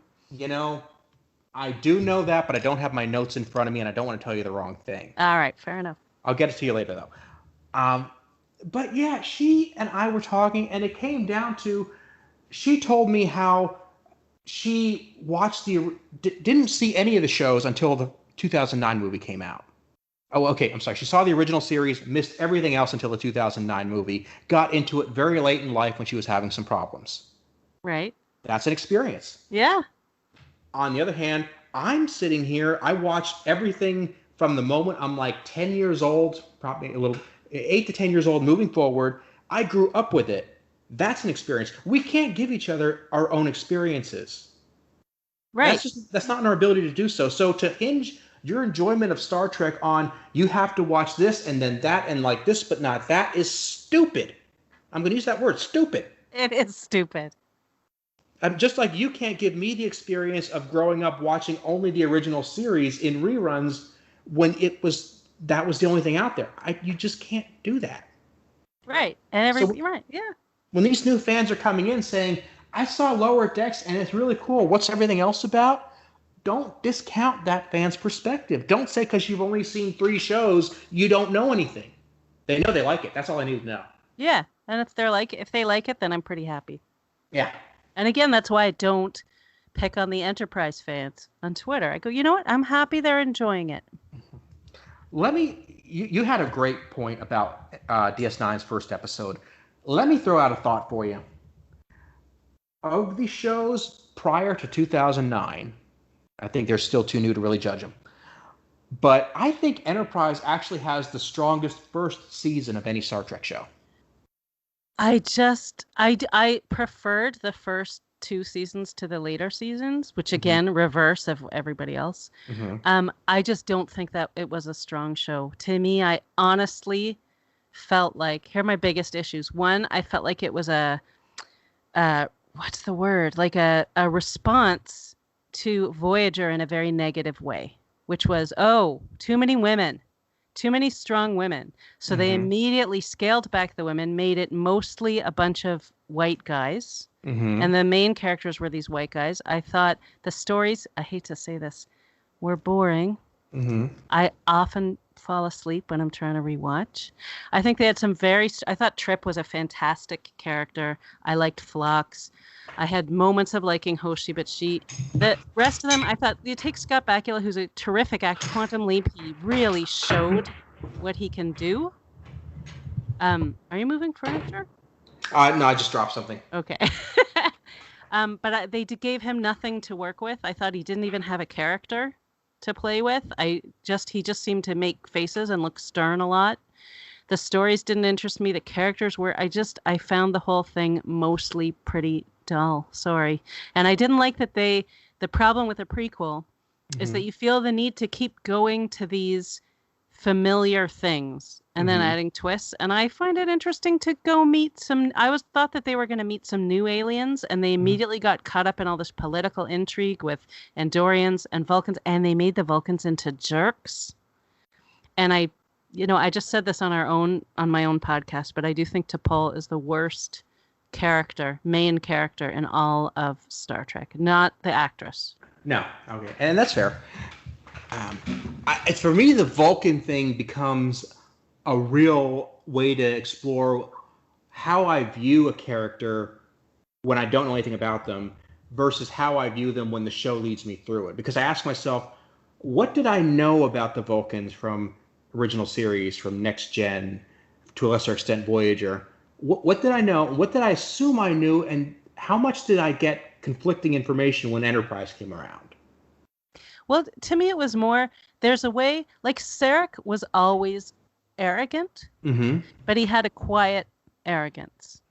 I do know that, but I don't have my notes in front of me, and I don't want to tell you the wrong thing. All right, fair enough. I'll get it to you later, though. But yeah, she and I were talking, and it came down to, she told me how she watched didn't see any of the shows until the 2009 movie came out. Oh, okay, I'm sorry. She saw the original series, missed everything else until the 2009 movie, got into it very late in life when she was having some problems. Right. That's an experience. Yeah. On the other hand, I'm sitting here, I watched everything from the moment I'm like 10 years old, probably 8 to 10 years old, moving forward. I grew up with it. That's an experience. We can't give each other our own experiences. Right. That's not in our ability to do so. So to hinge your enjoyment of Star Trek on, you have to watch this and then that and like this but not that, is stupid. I'm going to use that word, stupid. It is stupid. Just like you can't give me the experience of growing up watching only the original series in reruns when that was the only thing out there. You just can't do that. Right. And right. Yeah. When these new fans are coming in saying, I saw Lower Decks and it's really cool. What's everything else about? Don't discount that fan's perspective. Don't say because you've only seen 3 shows, you don't know anything. They know they like it. That's all I need to know. Yeah. And if they like it, then I'm pretty happy. Yeah. And again, that's why I don't pick on the Enterprise fans on Twitter. I go, you know what? I'm happy they're enjoying it. You had a great point about DS9's first episode. Let me throw out a thought for you. of the shows prior to 2009. I think they're still too new to really judge them. But I think Enterprise actually has the strongest first season of any Star Trek show. I preferred the first 2 seasons to the later seasons, which again, reverse of everybody else. I just don't think that it was a strong show. To me, I honestly felt like, here are my biggest issues. One, I felt like it was what's the word? Like a response to Voyager in a very negative way, which was, oh, too many women. Too many strong women. So they immediately scaled back the women, made it mostly a bunch of white guys. And the main characters were these white guys. I thought the stories, I hate to say this, were boring. I often fall asleep when I'm trying to rewatch. I think they had some I thought Trip was a fantastic character. I liked Phlox. I had moments of liking Hoshi, but the rest of them, I thought, you take Scott Bakula, who's a terrific actor, Quantum Leap, he really showed what he can do. Are you moving furniture? No, I just dropped something. Okay. But they gave him nothing to work with. I thought he didn't even have a character to play with. He just seemed to make faces and look stern a lot. The stories didn't interest me. The characters were, I found the whole thing mostly pretty dull. Sorry. And I didn't like that the problem with a prequel is that you feel the need to keep going to these familiar things and then adding twists. And I find it interesting to go meet thought that they were going to meet some new aliens, and they immediately got caught up in all this political intrigue with Andorians and Vulcans, and they made the Vulcans into jerks. And I just said this on my own podcast, but I do think T'Pol is the worst main character in all of Star Trek, not the actress. No, okay, and that's fair. For me, the Vulcan thing becomes a real way to explore how I view a character when I don't know anything about them versus how I view them when the show leads me through it. Because I ask myself, what did I know about the Vulcans from original series, from Next Gen, to a lesser extent Voyager? What did I know? What did I assume I knew? And how much did I get conflicting information when Enterprise came around? Well, to me, it was more, there's a way, like Sarek was always arrogant, but he had a quiet arrogance,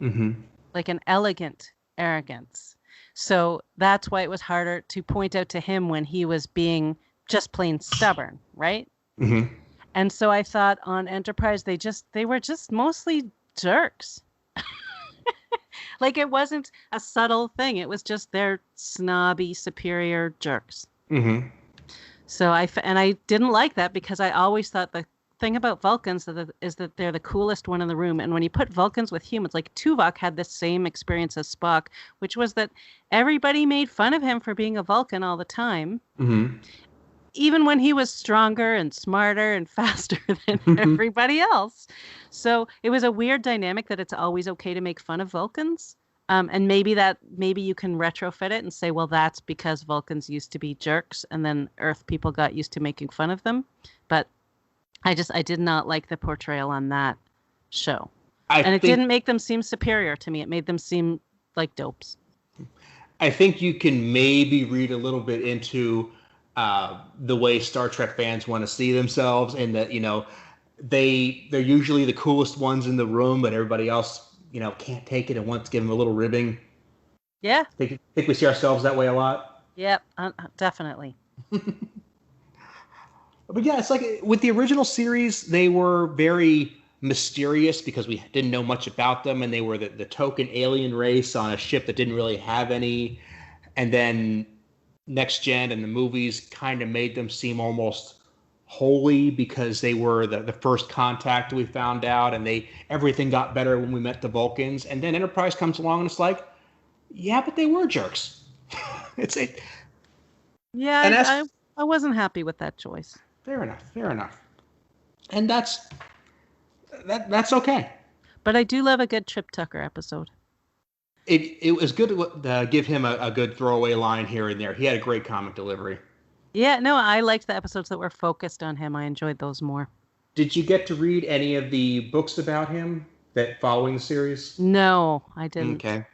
like an elegant arrogance. So that's why it was harder to point out to him when he was being just plain stubborn, right? And so I thought on Enterprise, they were just mostly jerks. Like it wasn't a subtle thing. It was just their snobby, superior jerks. So I didn't like that because I always thought the thing about Vulcans is that they're the coolest one in the room. And when you put Vulcans with humans, like Tuvok had the same experience as Spock, which was that everybody made fun of him for being a Vulcan all the time. Even when he was stronger and smarter and faster than everybody else. So it was a weird dynamic that it's always okay to make fun of Vulcans. And maybe you can retrofit it and say, well, that's because Vulcans used to be jerks and then Earth people got used to making fun of them. But I did not like the portrayal on that show. It didn't make them seem superior to me. It made them seem like dopes. I think you can maybe read a little bit into the way Star Trek fans want to see themselves, and that, they're usually the coolest ones in the room, but everybody else, can't take it and wants to give them a little ribbing. Yeah. Think we see ourselves that way a lot? Yep, definitely. But yeah, it's like with the original series, they were very mysterious because we didn't know much about them, and they were the token alien race on a ship that didn't really have any. And then Next Gen and the movies kind of made them seem almost holy because they were the first contact we found out, and everything got better when we met the Vulcans. And then Enterprise comes along and it's like, yeah, but they were jerks. I wasn't happy with that choice. Fair enough. And that's okay. But I do love a good Trip Tucker episode. It was good to give him a good throwaway line here and there. He had a great comic delivery. Yeah, no, I liked the episodes that were focused on him. I enjoyed those more. Did you get to read any of the books about him that following the series? No, I didn't. Okay.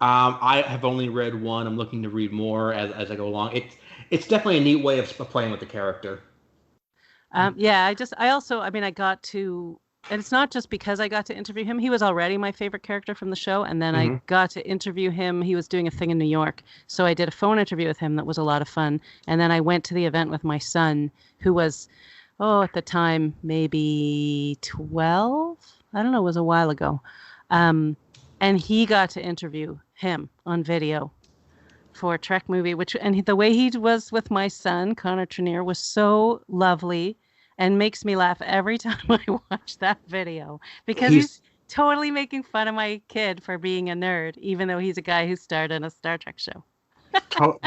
I have only read one. I'm looking to read more as I go along. It's definitely a neat way of playing with the character. Yeah, I got to, and it's not just because I got to interview him. He was already my favorite character from the show, and then I got to interview him. He was doing a thing in New York, so I did a phone interview with him that was a lot of fun. And then I went to the event with my son, who was, at the time, maybe 12? I don't know, it was a while ago. And he got to interview him on video for a Trek movie, the way he was with my son, Connor Trenier, was so lovely and makes me laugh every time I watch that video because he's totally making fun of my kid for being a nerd, even though he's a guy who starred in a Star Trek show.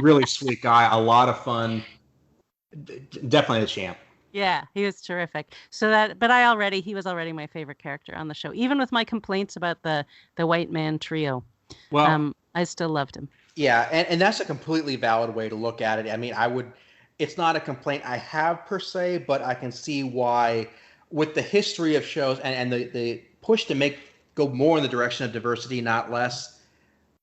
Really sweet guy, a lot of fun. Definitely a champ. Yeah, he was terrific. He was already my favorite character on the show, even with my complaints about the white man trio. Well, I still loved him. Yeah, and that's a completely valid way to look at it. I mean, it's not a complaint I have per se, but I can see why, with the history of shows and the push to go more in the direction of diversity, not less,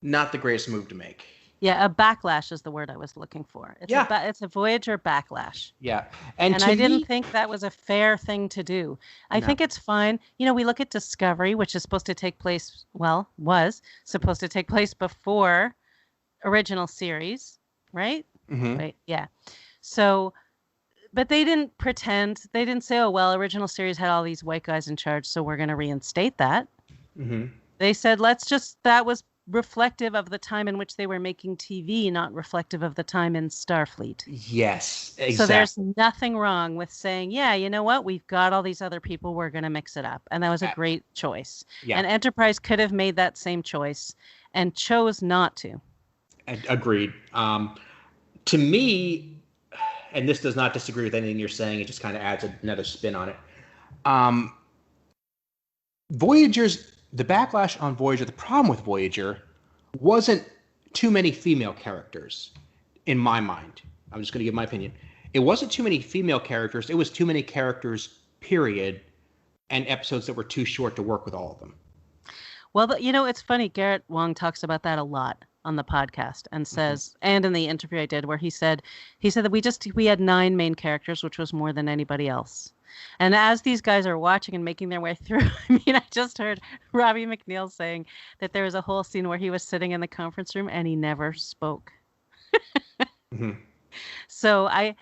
not the greatest move to make. Yeah, a backlash is the word I was looking for. It's a Voyager backlash. Yeah. And I didn't think that was a fair thing to do. I think it's fine. We look at Discovery, which is supposed to take place, was supposed to take place before original series, right? Mm-hmm. Right. Yeah. So, but they didn't say, original series had all these white guys in charge, so we're going to reinstate that. Mm-hmm. They said, that was reflective of the time in which they were making TV, not reflective of the time in Starfleet. Yes, exactly. So there's nothing wrong with saying, yeah, you know what? We've got all these other people. We're going to mix it up. And that was a great choice. Yeah. And Enterprise could have made that same choice and chose not to. Agreed. To me, and this does not disagree with anything you're saying, it just kind of adds another spin on it. The backlash on Voyager, the problem with Voyager wasn't too many female characters, in my mind. I'm just going to give my opinion. It wasn't too many female characters. It was too many characters, period, and episodes that were too short to work with all of them. Well, it's funny. Garrett Wang talks about that a lot on the podcast and says, and in the interview I did where he said that we had 9 main characters, which was more than anybody else. And as these guys are watching and making their way through, I just heard Robbie McNeil saying that there was a whole scene where he was sitting in the conference room and he never spoke. So I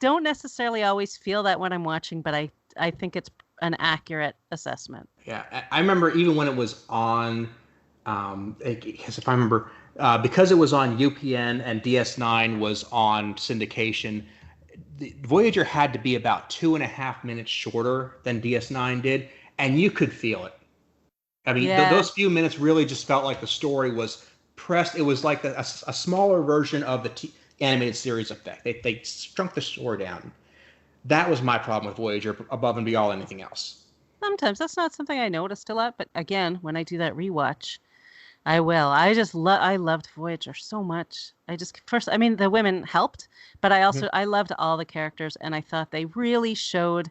don't necessarily always feel that when I'm watching, but I think it's an accurate assessment. Yeah, I remember even when it was on, because if I remember, because it was on UPN and DS9 was on syndication, the Voyager had to be about 2.5 minutes shorter than DS9 did, and you could feel it. I mean, those few minutes really just felt like the story was pressed. It was like a smaller version of the animated series effect. They shrunk the story down. That was my problem with Voyager, above and beyond anything else. Sometimes that's not something I noticed a lot, but again, when I do that rewatch, I will. I loved Voyager so much. The women helped, but I loved all the characters, and I thought they really showed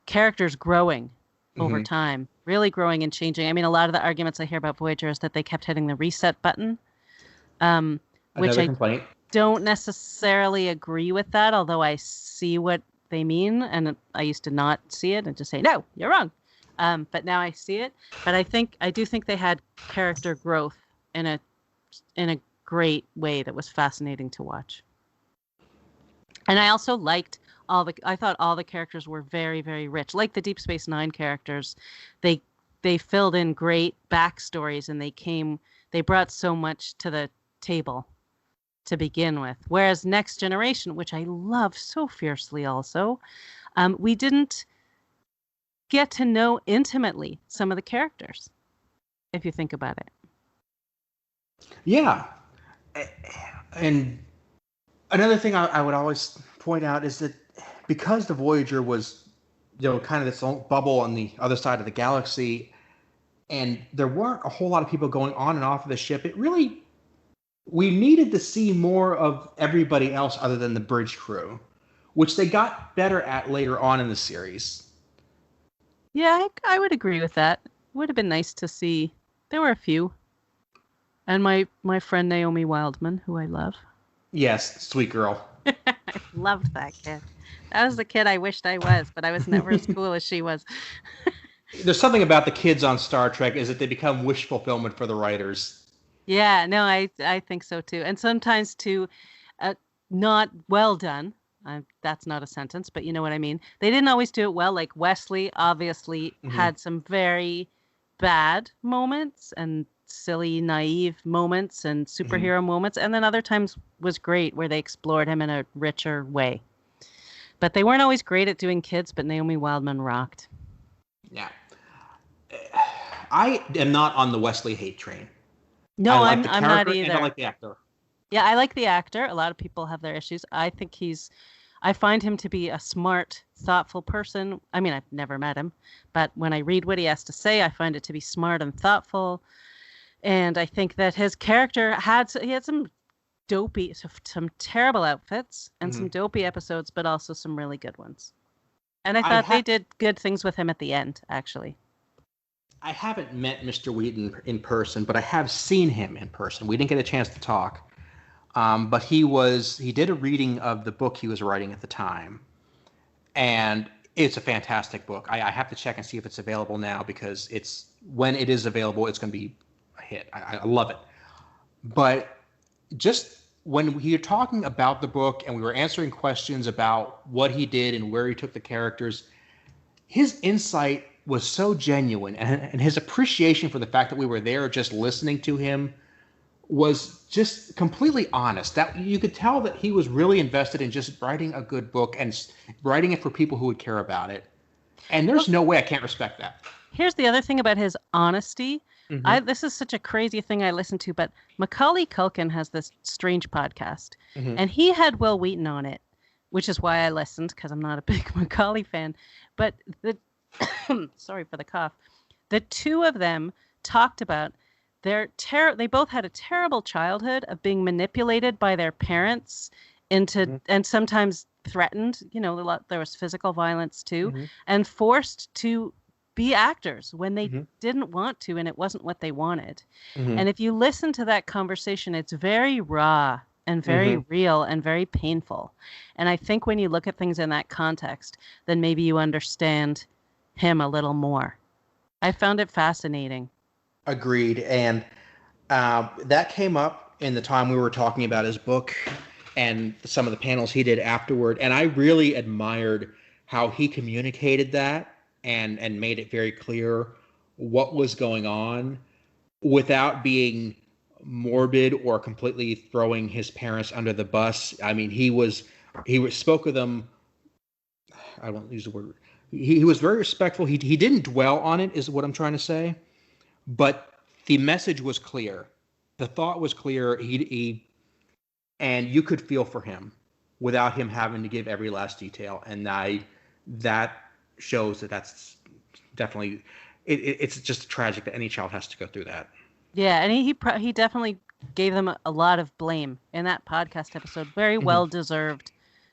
characters growing over time, really growing and changing. I mean, a lot of the arguments I hear about Voyager is that they kept hitting the reset button, which I don't necessarily agree with that, although I see what they mean, and I used to not see it and just say, no, you're wrong. But now I see it. But I do think they had character growth in a great way that was fascinating to watch. And I also liked I thought all the characters were very, very rich. Like the Deep Space Nine characters, they filled in great backstories, and they brought so much to the table to begin with. Whereas Next Generation, which I love so fiercely also, we didn't get to know intimately some of the characters, if you think about it. Yeah. And another thing I would always point out is that because the Voyager was, kind of this bubble on the other side of the galaxy, and there weren't a whole lot of people going on and off of the ship, we needed to see more of everybody else other than the bridge crew, which they got better at later on in the series. Yeah, I would agree with that. It would have been nice to see. There were a few. And my friend Naomi Wildman, who I love. Yes, sweet girl. I loved that kid. That was the kid I wished I was, but I was never as cool as she was. There's something about the kids on Star Trek is that they become wish fulfillment for the writers. Yeah, no, I think so too. And sometimes too, not well done. That's not a sentence, but you know what I mean. They didn't always do it well. Like Wesley obviously had some very bad moments and silly, naive moments and superhero moments. And then other times was great where they explored him in a richer way. But they weren't always great at doing kids, but Naomi Wildman rocked. Yeah. I am not on the Wesley hate train. No, I'm not either. And I like the actor. Yeah, I like the actor. A lot of people have their issues. I find him to be a smart, thoughtful person. I mean, I've never met him, but when I read what he has to say, I find it to be smart and thoughtful. And I think that his character had some terrible outfits and some dopey episodes, but also some really good ones. And I thought they did good things with him at the end, actually. I haven't met Mr. Wheaton in person, but I have seen him in person. We didn't get a chance to talk. But he did a reading of the book he was writing at the time. And it's a fantastic book. I have to check and see if it's available now, because when it is available, it's going to be a hit. I love it. But just when you're talking about the book and we were answering questions about what he did and where he took the characters, his insight was so genuine, and his appreciation for the fact that we were there just listening to him was just completely honest. That you could tell that he was really invested in just writing a good book and writing it for people who would care about it. And there's no way I can't respect that. Here's the other thing about his honesty. This is such a crazy thing I listen to, but Macaulay Culkin has this strange podcast, and he had Will Wheaton on it, which is why I listened, because I'm not a big Macaulay fan. But sorry for the cough. The two of them talked about they both had a terrible childhood of being manipulated by their parents into and sometimes threatened, there was physical violence too, and forced to be actors when they didn't want to, and it wasn't what they wanted. And if you listen to that conversation, it's very raw and very real and very painful. And I think when you look at things in that context, then maybe you understand him a little more. I found it fascinating. Agreed. And that came up in the time we were talking about his book and some of the panels he did afterward. And I really admired how he communicated that and made it very clear what was going on without being morbid or completely throwing his parents under the bus. I mean, he spoke of them. I won't use the word. He was very respectful. He didn't dwell on it, is what I'm trying to say. But the message was clear. The thought was clear. And you could feel for him without him having to give every last detail. And that shows that's definitely it's just tragic that any child has to go through that. Yeah, and he definitely gave them a lot of blame in that podcast episode. Very well deserved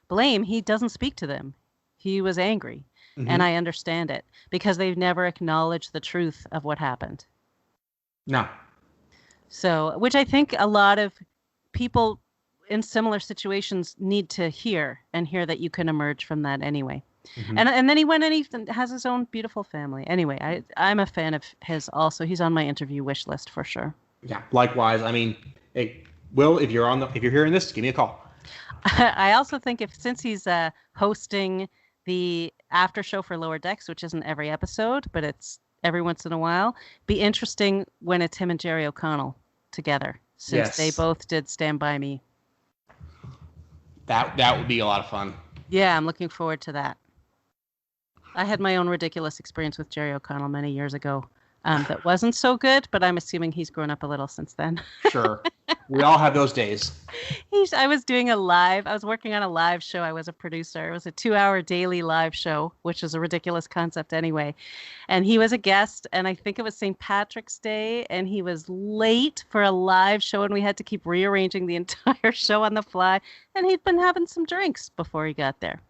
blame. He doesn't speak to them. He was angry, and I understand it because they've never acknowledged the truth of what happened. No. So, which I think a lot of people in similar situations need to hear that you can emerge from that anyway. And then he went and he has his own beautiful family. Anyway, I'm a fan of his also. He's on my interview wish list for sure. Yeah, likewise. I mean, hey, Will, if you're hearing this, give me a call. I also think since he's hosting the after show for Lower Decks, which isn't every episode, but it's every once in a while, be interesting when it's him and Jerry O'Connell together, since they both did Stand By Me. That would be a lot of fun. Yeah, I'm looking forward to that. I had my own ridiculous experience with Jerry O'Connell many years ago that wasn't so good, but I'm assuming he's grown up a little since then. Sure. We all have those days. I was working on a live show. I was a producer. It was a 2-hour daily live show, which is a ridiculous concept anyway. And he was a guest, and I think it was St. Patrick's Day, and he was late for a live show, and we had to keep rearranging the entire show on the fly. And he'd been having some drinks before he got there.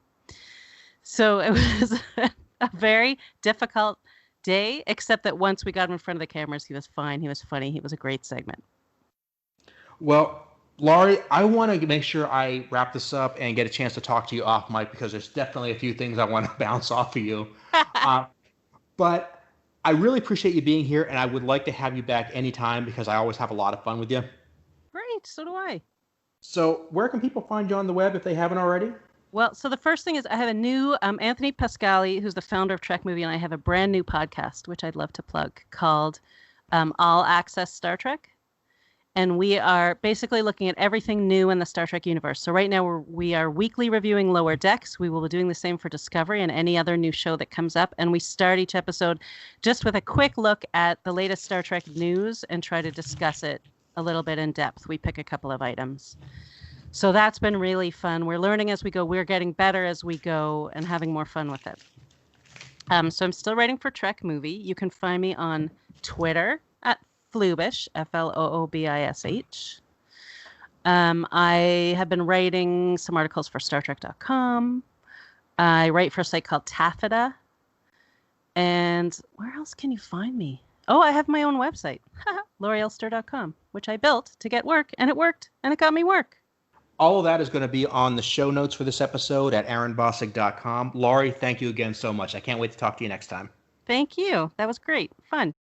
So it was a very difficult day, except that once we got him in front of the cameras, he was fine. He was funny. He was a great segment. Well, Laurie, I want to make sure I wrap this up and get a chance to talk to you off mic because there's definitely a few things I want to bounce off of you. Uh, but I really appreciate you being here, and I would like to have you back anytime because I always have a lot of fun with you. Great, so do I. So where can people find you on the web if they haven't already? Well, so the first thing is I have a new Anthony Pascali, who's the founder of Trek Movie, and I have a brand new podcast, which I'd love to plug, called All Access Star Trek. And we are basically looking at everything new in the Star Trek universe. So right now we are weekly reviewing Lower Decks. We will be doing the same for Discovery and any other new show that comes up. And we start each episode just with a quick look at the latest Star Trek news and try to discuss it a little bit in depth. We pick a couple of items. So that's been really fun. We're learning as we go. We're getting better as we go and having more fun with it. So I'm still writing for Trek Movie. You can find me on Twitter at Floobish, Floobish. I have been writing some articles for StarTrek.com. I write for a site called Taffeta. And where else can you find me? Oh, I have my own website, LaurieUlster.com, which I built to get work, and it worked, and it got me work. All of that is going to be on the show notes for this episode at aaronbossig.com. Laurie, thank you again so much. I can't wait to talk to you next time. Thank you. That was great. Fun.